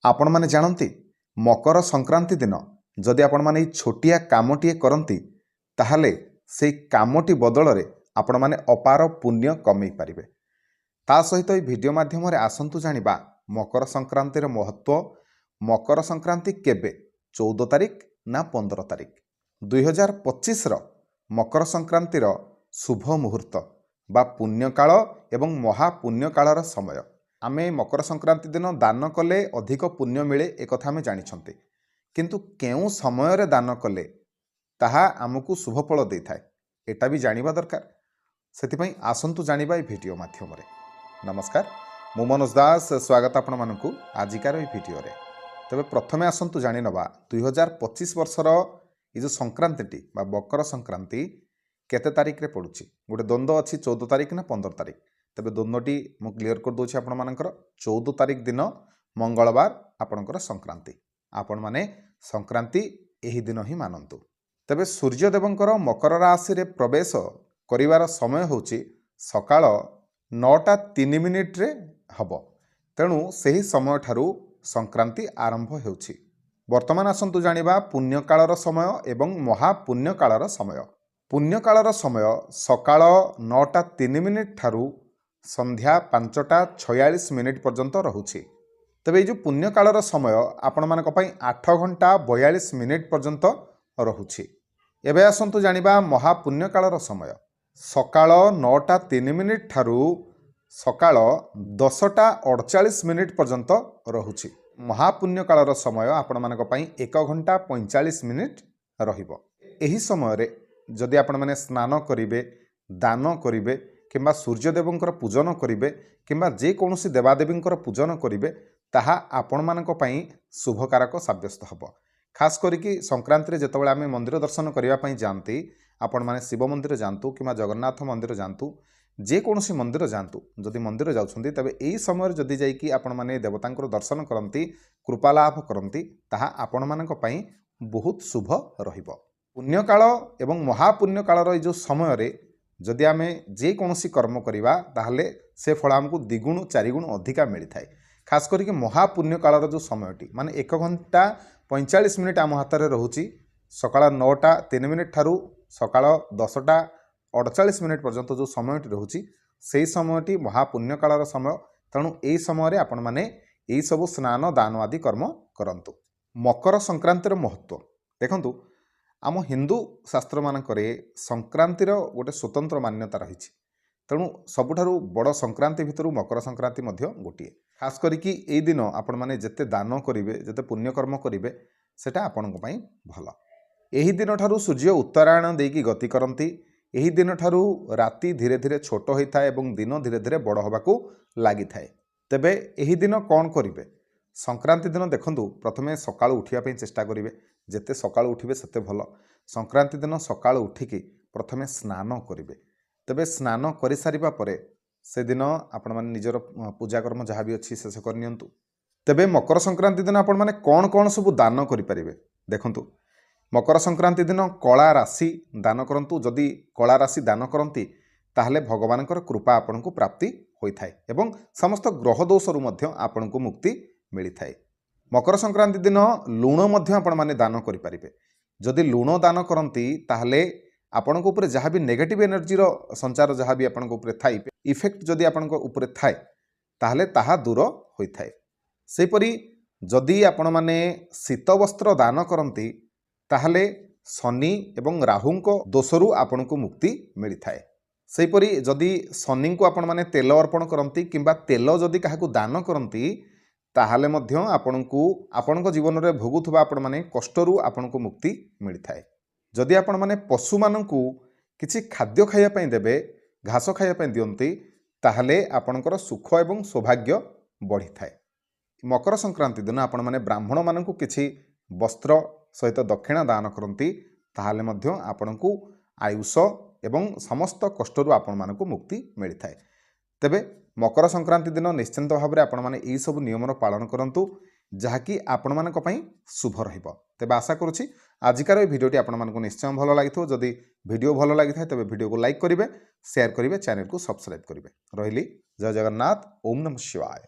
आपण माने जानती मकर संक्रांति दिन जदि आपण माने छोटिया कामटीए करती ताहले से कामटी बदल रे आपण माने अपार पुण्य कमई पारिबे। ता सहित ए वीडियो माध्यम रे आसंतु जानिबा मकर संक्रांतिर महत्व। मकर संक्रांति केबे 14 तारिख ना 15 तारिख 2025 मकर संक्रांतिर शुभ मुहूर्त बा पुण्यकाल एवं महापुण्यकालर समय। आमे मकर संक्रांति दिन दान कले अधिक पुण्य मिले एक कथा आमे जानिछन्ते, किंतु केउ समय रे दान कले ताहा आमको शुभ फल दे थाए एटा भी जानिबा दरकार। सेतिपई आसंतु जानिबा ए वीडियो माध्यम रे। नमस्कार, मु मनोज दास, स्वागत आपण मानकु आजिकार ए वीडियो रे। तबे प्रथमे आसंतु जानि नबा 2025 वर्षर ए जो संक्रांतिटी बा मकर संक्रांति केते तारिख रे पडुची। गोटे द्वंद्व अछि 14 तारिख ना 15 तारिख। तबे द्वंद्वटी मु क्लियर कर दोछि आपण मानकर। 14 तारिख दिन मंगलवार आपणकर संक्रांति। आपण माने संक्रांति एही दिन ही मानंतु। तबे सूर्यदेवंकर मकर राशि रे प्रवेश करिवार समय होछि सकाळ 9:03 रे हबो। तेणु सही समय ठारू संक्रांति आरंभ हेउछि। वर्तमान आसंतु जानिबा पुण्यकालर समय एवं महापुण्यकालर समय। पुण्यकालर समय सकाळ 9:03 ठारू संध्या 5:46 पर्यंत रहुछि। तबे जो पुण्यकालर समय आपण मानक पई 8 घंटा 42 मिनिट पर्यंत रहुछि। एबे आसंतु जानिबा महापुण्यकालर समय सकाळ 9:03 ठारू सकाळ 10:48 पर्यंत रहुछि। महापुण्यकालर समय आपण मानक पई 1 घंटा 45 मिनिट रहिबो। एही समय रे जदि आपण माने स्नान करिवे, दान करिवे किंबा सूर्यदेवंकर पूजन करिवे किंबा जे कोनोसी देवादेवींकर पूजन करिवे ताहा आपण मानक पई शुभकारक साब्यस्त हबो। खास करिकि संक्रांति रे जेतबेले आमे मंदिर दर्शन करिवा पई जानती, आपण माने शिव मंदिर जानतु किंबा जगन्नाथ मंदिर जानतु, जे कोनोसी मंदिर जानतु। जदि मंदिर जाउछन्ती तबे एई समय रे जदि जाईकि आपण माने देवतांकर दर्शन करंती, कृपा लाभ करंती, ताहा आपण मानक पई बहुत शुभ रहिबो। पुण्यकाल एवं महापुण्यकालर जो समय रे जदि आमे जे कोनोसी कर्म करिवा ताहले से फल हमको द्विगुण 4 गुण अधिका मिली थाए। खास करके महापुण्यकालर जो समयटी माने 1 घंटा 45 मिनिट आम हाथ में रहुछि। सकाळ 9:03 ठारू सकाळ 10:48 पर्यंत जो समयटी रहुछि सेही समयटी महापुण्यकालर समय। तेणु एही समय आपण माने एही सब स्नान दान आदि कर्म करंतु। मकर संक्रांतिर महत्व देखंतु। आम हिंदू शास्त्र मानकरे संक्रांतिर गोटे स्वतंत्र मान्यता रही। तेणु सबुठारु बड़ संक्रांति भितर मकर संक्रांति मध्य गोटे। खास करिकि एई दिन आपण माने जेते दान करिवे, जेते पुण्यकर्म करिवे सेटा आपणक पई भल। एही दिन ठारु सूर्य उत्तरायण देकी गति करंती। एही दिन ठारु राति धीरे धीरे छोट होइथाय एवं दिन धीरे धीरे बड़ होबाकू लागि थाए। तेबे एही दिन कोन करिवे? संक्रांति दिन देखंतु प्रथमे सकाळ उठिया पई चेष्टा करिवे। जेते सकाळ उठिबे सेते भल। संक्रांति दिन सकाळ उठिकी प्रथमे स्नान करिवे। तेबे स्नान करि सारिबा परे से दिन आपण माने निजर पूजा कर्म जहाँ भी अच्छी शेष करनियंतु। तेबे मकर संक्रांति दिन आपण माने कौन कौन सब दान करि परिबे देखंतु। मकर संक्रांति दिन कला राशि दान करंतु। जदि कला राशि दान करंती ताहले भगवानकर कृपा आपनकु प्राप्ति होइथाय एवं समस्त ग्रह दोषरु मध्य आपनकु मुक्ति मिली थाए। मकर संक्रांति दिन लुण मध्य आपण माने दान करि परिबे। जदि लुण दान करंती ताहले आपनक ऊपर जहाँ भी नेगेटिव एनर्जी रो संचार जहाँ भी आपनक ऊपर थाई इफेक्ट जदि आपनक ऊपर थाए ताहले ताहा दूर होइथाय। सेपरि जदि आपण माने शीत वस्त्र दान करंती ताहले शनि एवं राहुंको दोषरु आपनकु मुक्ति मिली थाए। सेपरि जदि शनि को आपण माने तेल अर्पण करंती किंबा तेल जदि काहाकू दान करंती ताहले मध्य आपनकु आपनक जीवन रे भोगुथबा आपण माने कष्टरु आपनकु मुक्ति मिली थाए। जदि आपण माने पशु मानकु किछि खाद्य खाइया पई देबे, घास खाइया पई दियंती ताहले आपनकर सुख एवं सौभाग्य बढ़ी थाए। मकर संक्रांति दिन आपण माने ब्राह्मण मानकु किछि वस्त्र सहित दक्षिणा दान करंती ताहले मध्य आपनकु आयुष एवं समस्त कष्टरु आपण मानकु मुक्ति मिली थाए। तेबे मकर संक्रांति दिन निश्चिंत भाव में आपण माने एई सब नियमर पालन करंतु जहाँकि आपण मानक पई शुभ रहिबो। तेबे आशा करूछि आजिकार ए भिडियोटी आपण मानकु निश्चय भल लागिथो। जदि भिडियो भल लागिथाय तेबे भिडियो को लाइक करिवे, शेयर करिवे, चैनल को सब्सक्राइब करिवे। रहिली जय जगन्नाथ। ओम नमः शिवाय।